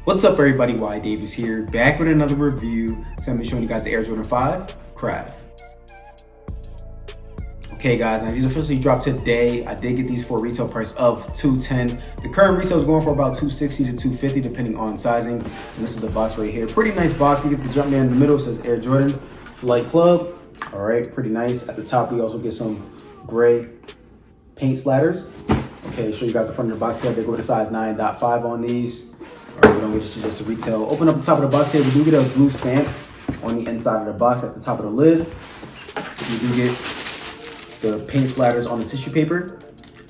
What's up everybody, whydavis here, back with another review. So I'm going to be showing you guys the Air Jordan 5 Craft. Okay guys, now these officially dropped today. I did get these for a retail price of $210. The current resale is going for about $260 to $250 depending on sizing. And this is the box right here. Pretty nice box. We get the Jumpman in the middle, it says Air Jordan Flight Club. All right, pretty nice. At the top we also get some gray paint splatters. Okay, show you guys the front of the box here. They go to size 9.5 on these. All right, we don't get just a retail. Open up the top of the box here. We do get a blue stamp on the inside of the box at the top of the lid. We do get the paint splatters on the tissue paper.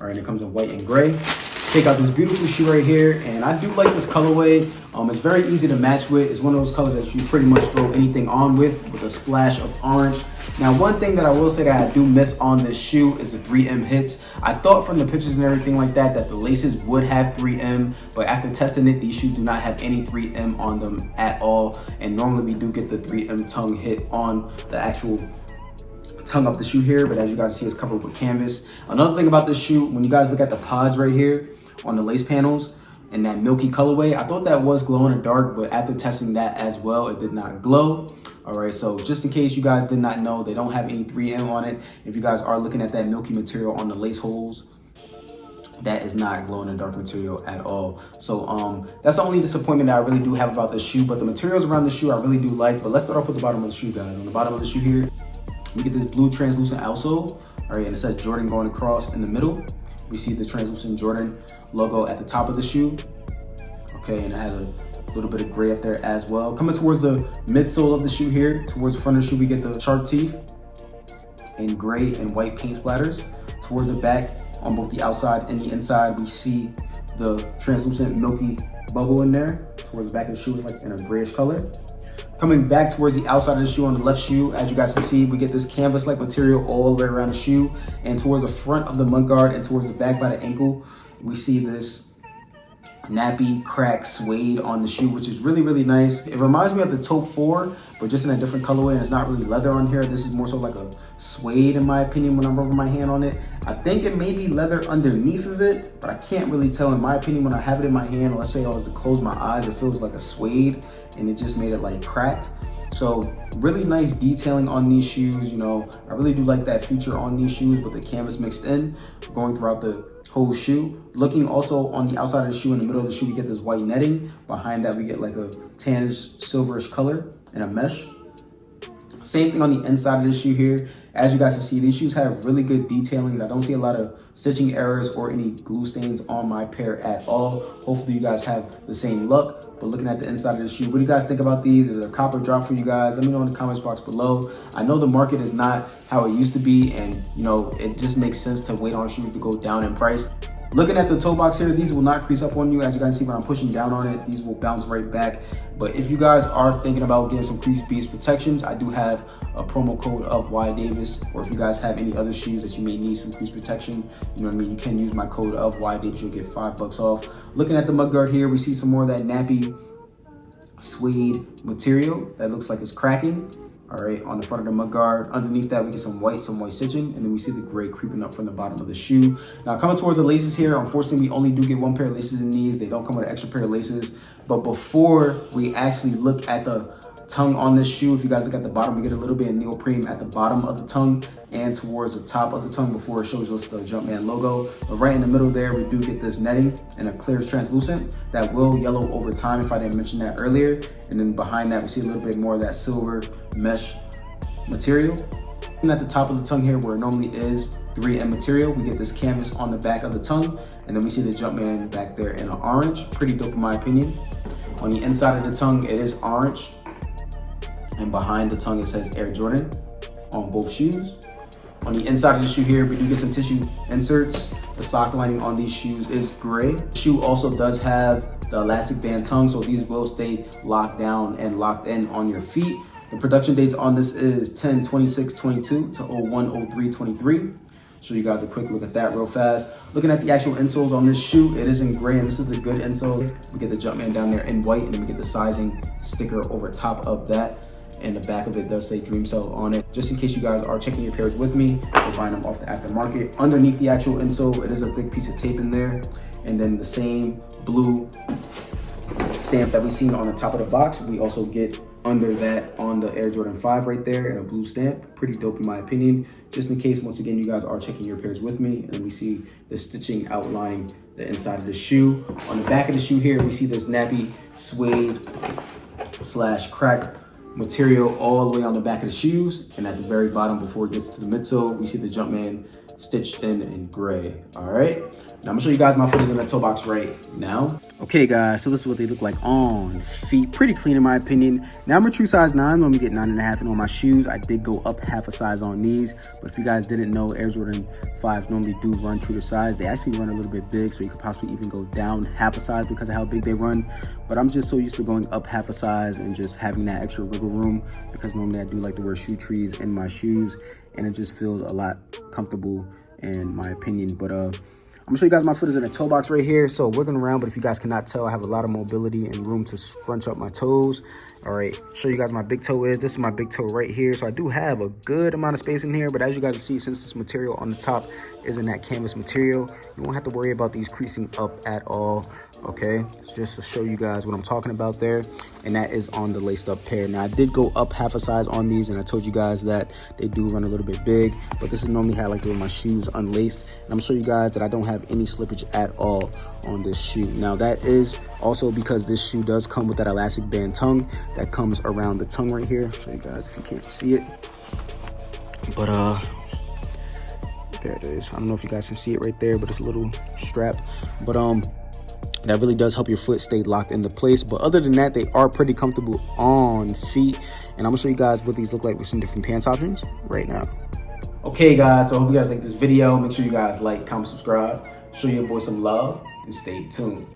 All right, and it comes in white and gray. Take out this beautiful shoe right here, and I do like this colorway. It's very easy to match with. It's one of those colors that you pretty much throw anything on with a splash of orange. Now, one thing that I will say that I do miss on this shoe is the 3M hits. I thought from the pictures and everything like that the laces would have 3M, but after testing it, these shoes do not have any 3M on them at all. And normally we do get the 3M tongue hit on the actual tongue of the shoe here, but as you guys see, it's covered with canvas. Another thing about this shoe, when you guys look at the pods right here on the lace panels and that milky colorway, I thought that was glow in the dark, but after testing that as well, it did not glow. All right, so just in case you guys did not know, they don't have any 3M on it. If you guys are looking at that milky material on the lace holes, that is not glow in the dark material at all. So that's the only disappointment that I really do have about this shoe, but the materials around the shoe I really do like. But let's start off with the bottom of the shoe, guys. On the bottom of the shoe here, we get this blue translucent outsole. All right, and it says Jordan going across in the middle. We see the translucent Jordan logo at the top of the shoe. Okay, and it has a little bit of gray up there as well. Coming towards the midsole of the shoe here, towards the front of the shoe, we get the sharp teeth in gray and white paint splatters. Towards the back, on both the outside and the inside, we see the translucent milky bubble in there. Towards the back of the shoe is like in a grayish color. Coming back towards the outside of the shoe on the left shoe, as you guys can see, we get this canvas-like material all the way around the shoe. And towards the front of the mudguard and towards the back by the ankle, we see this nappy crack suede on the shoe, which is really, really nice. It reminds me of the Taupe 4, but just in a different colorway, and it's not really leather on here. This is more so like a suede in my opinion when I'm rubbing my hand on it. I think it may be leather underneath of it, but I can't really tell in my opinion when I have it in my hand. Let's say I was to close my eyes, it feels like a suede, and it just made it like cracked. So really nice detailing on these shoes. You know, I really do like that feature on these shoes with the canvas mixed in, going throughout the whole shoe. Looking also on the outside of the shoe, in the middle of the shoe, we get this white netting. Behind that, we get like a tannish, silverish color and a mesh. Same thing on the inside of the shoe here. As you guys can see, these shoes have really good detailings. I don't see a lot of stitching errors or any glue stains on my pair at all. Hopefully you guys have the same luck. But looking at the inside of the shoe, what do you guys think about these? Is it a copper drop for you guys? Let me know in the comments box below. I know the market is not how it used to be, and you know, it just makes sense to wait on shoes to go down in price. Looking at the toe box here, these will not crease up on you. As you guys see, when I'm pushing down on it, these will bounce right back. But if you guys are thinking about getting some crease beast protections, I do have a promo code of whydavis. Or if you guys have any other shoes that you may need some crease protection, you know what I mean, you can use my code of whydavis. You'll get $5 off. Looking at the mudguard here, we see some more of that nappy suede material that looks like it's cracking. All right, on the front of the mudguard. Underneath that, we get some white stitching, and then we see the gray creeping up from the bottom of the shoe. Now, coming towards the laces here, unfortunately, we only do get one pair of laces in these. They don't come with an extra pair of laces. But before we actually look at the tongue on this shoe, if you guys look at the bottom, we get a little bit of neoprene at the bottom of the tongue and towards the top of the tongue before it shows us the Jumpman logo. But right in the middle there, we do get this netting and a clear translucent that will yellow over time if I didn't mention that earlier. And then behind that, we see a little bit more of that silver mesh material. And at the top of the tongue here, where it normally is 3M material, we get this canvas on the back of the tongue, and then we see the Jumpman back there in an orange. Pretty dope in my opinion. On the inside of the tongue, it is orange, and behind the tongue it says Air Jordan on both shoes. On the inside of the shoe here, we do get some tissue inserts. The sock lining on these shoes is gray. The shoe also does have the elastic band tongue, so these will stay locked down and locked in on your feet. The production dates on this is 10/26/22 to 01/03/23. Show you guys a quick look at that real fast. Looking at the actual insoles on this shoe, it is in gray, and this is a good insole. We get the Jumpman down there in white, and then we get the sizing sticker over top of that. And the back of it does say Dream Cell on it. Just in case you guys are checking your pairs with me, we're buying them off the aftermarket. Underneath the actual insole, it is a big piece of tape in there. And then the same blue stamp that we seen on the top of the box, we also get under that on the Air Jordan 5 right there, and a blue stamp. Pretty dope in my opinion. Just in case, once again, you guys are checking your pairs with me, and then we see the stitching outlining the inside of the shoe. On the back of the shoe here, we see this nappy suede / crack material all the way on the back of the shoes, and at the very bottom before it gets to the midsole, we see the Jumpman stitched in gray. All right, now I'm gonna show you guys my foot is in the toe box right now. Okay guys, so this is what they look like on feet. Pretty clean in my opinion. Now I'm a true size 9, normally get 9.5 in on my shoes. I did go up half a size on these, but if you guys didn't know, Air Jordan 5s normally do run true to size. They actually run a little bit big, so you could possibly even go down half a size because of how big they run. But I'm just so used to going up half a size and just having that extra wiggle room, because normally I do like to wear shoe trees in my shoes, and it just feels a lot comfortable in my opinion. But I'm gonna show you guys my foot is in a toe box right here. So wiggling around, but if you guys cannot tell, I have a lot of mobility and room to scrunch up my toes. All right, show you guys my big toe is. This is my big toe right here. So I do have a good amount of space in here, but as you guys see, since this material on the top is in that canvas material, you won't have to worry about these creasing up at all. Okay, it's just to show you guys what I'm talking about there, and that is on the laced up pair. Now I did go up half a size on these, and I told you guys that they do run a little bit big, but this is normally how I like to wear my shoes unlaced. And I'm gonna show you guys that I don't have any slippage at all on this shoe. Now that is also because this shoe does come with that elastic band tongue that comes around the tongue right here. I'll show you guys if you can't see it, but there it is. I don't know if you guys can see it right there, but it's a little strap. But that really does help your foot stay locked into place. But other than that, they are pretty comfortable on feet. And I'm gonna show you guys what these look like with some different pants options right now. Okay guys, so I hope you guys like this video. Make sure you guys like, comment, subscribe, show your boy some love, and stay tuned.